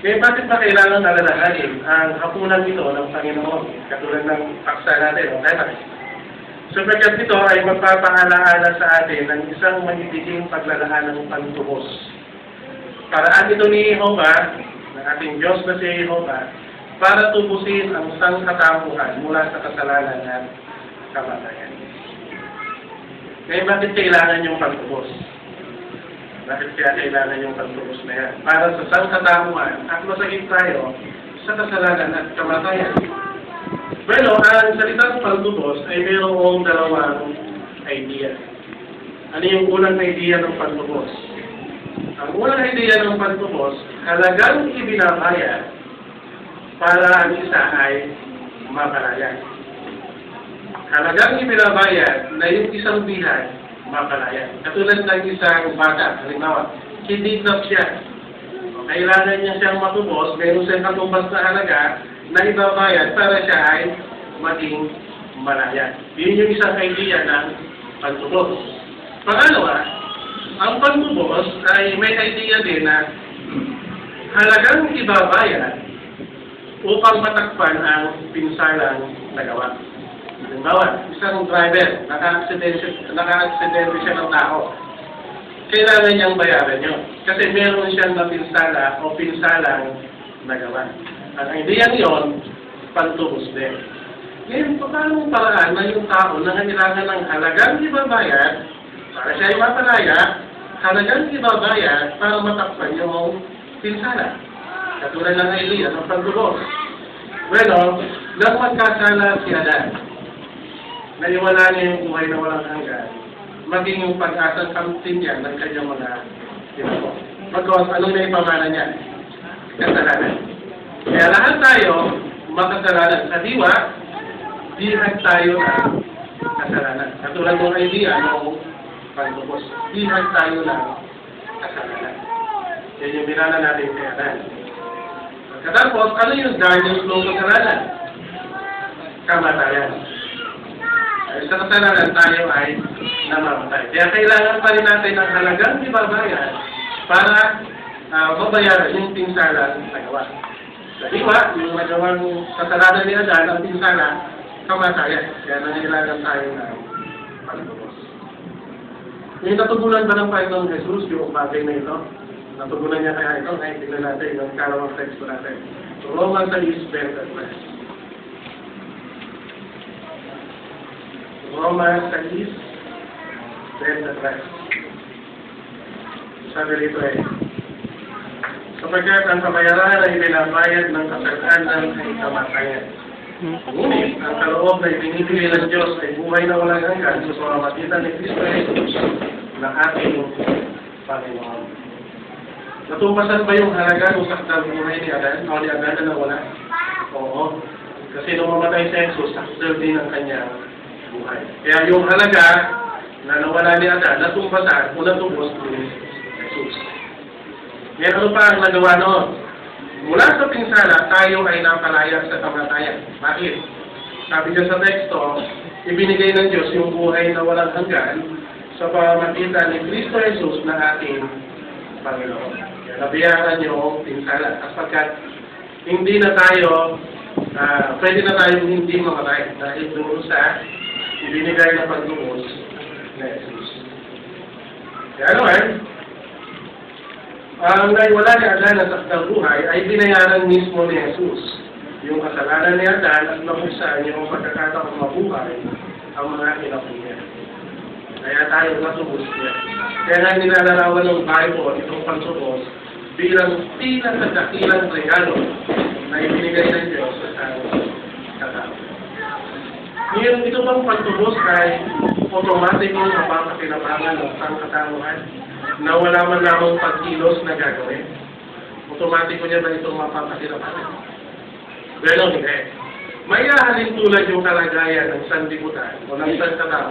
Kaya bakit ba kailangan alalahanin ang hapunan ito ng Panginoon, katulad ng paksa natin, o tayo? Sapagkat ito ay magpapaalaala sa atin ng isang magiging paglalahan ng pantubos. Paraan ito ni Jehovah, ng ating Diyos na si Jehovah, para tubusin ang sangkatauhan mula sa kasalanan at kamatayan. Kaya bakit kailangan yung pantubos? Bakit kaya kailangan yung pantubos na yan? Para sa sangkatauhan at masagip tayo sa kasalanan at kamatayan. Bueno, ang salitang pantubos ay mayroong dalawang idea. Ano yung unang idea ng pantubos? Ang unang idea ng pantubos, halagang ibinabayad para ang isa ay mapalaya. Halagang ibinabayad na yung isang bihay mapalaya. Katulad ng isang bata, halimbawa, kidnap siya. Kailangan niya siyang matubos, mayroon siyang katumbas na halaga na ibabayad para siya ay maging malaya. Yun yung isang idea ng pantubos. Pangalawa, ang pantubos ay may idea din na halagang ibabayad upang matakpan ang pinsalang nagawa. Halimbawa, isang driver, naka-aksidente siya ng tao. Kailangan niyang bayaran yun. Kasi meron siyang napinsala o pinsalang nagawa. Ang idea niyon, pantubos din. Ngayon, paano paraan na yung tao na kailangan ng halagang ibabayad para siya ay mapalaya, halagang ibabayad para matakpan yung pinsala. Katulad ng idea ng pantubos. Bueno, nang magkasala si Adan, naiwala niya yung buhay na walang hanggan, maging yung pag-asang kamtin niya ng kanyang mga ginagawa. Pagkos, ano na yung pamana niya? Kasalanan. Kaya lahat tayo makasalanan. Sa diwa, dihag tayo ng kasalanan. Katulad ng idea ng pantubos. Dihag tayo ng kasalanan. Yan yung binala natin kay Adan. Katapos, ano yung dahil ng kasalanan? Kamatayan. Sa kasalanan tayo ay namamatay. Kaya kailangan pa rin natin ng halagang ibabayad para mabayaran yung pinsalang nagawa. Sa iba, yung nagawang kasalanan ni Adan, ang pinsala, kamatayan. Kaya nangailangan tayo ng pantubos. Yung natugunan ba ng Panginoong Jesus yung bagay na ito? Natugunan niya kaya ito? Ngayon, tignan natin yung kalawang teksto natin. Romans 6:23. Romans 6:23. Sabi rito sapagkat ang kabayaran ay binabayad ng kasalanan ay kamatayan. Ngunit, ang kaloob na ibinibigay ng Diyos ay buhay na walang hanggan sa pamamagitan ni Kristo Jesus na ating Panginoon. Natumpasan ba yung halaga ng sakdal buhay ni Adan? O ni Adan na nawala? Oo. Kasi nung mamatay si Jesus, sakdal din ang kanyang buhay. Kaya yung halaga na nawala ni Adan, natumpasan o natumbos ni Jesus. Ngayon, ano pa ang nagawa noon? Mula sa pinsala, tayo ay napalaya sa kamatayan. Bakit? Sabi niya sa teksto, ibinigay ng Diyos yung buhay na walang hanggan sa pamamagitan ni Kristo Jesus na ating Panginoon. Kaya nabiyaran yung pinsala. Sapagkat hindi na tayo, pwede na tayong hindi mamatay dahil doon sa ibinigay na pagtubos na Jesus. Kaya naman, ang naiwala ni Adan na sakdang buhay ay binayaran mismo ni Jesus. Yung kasalanan ni Adan at nabuksan yung pagkakataong mabuhay ang mga kinapon niya. Kaya tayo matubos niya. Kaya nga nilalarawan ng Bible itong pantubos bilang tila sa dakilang regalo na ibinigay ng Diyos sa katao. Ngayon, ito bang pantubos ay automatic yung mapapakinabangan ng sangkatauhan na wala man lamang pagkilos na gagawin? Automatic ko niya ba itong mapapakinabangan? Pero hindi. May ahalin tulad yung kalagayan ng sanlibutan o ng sangkatauhan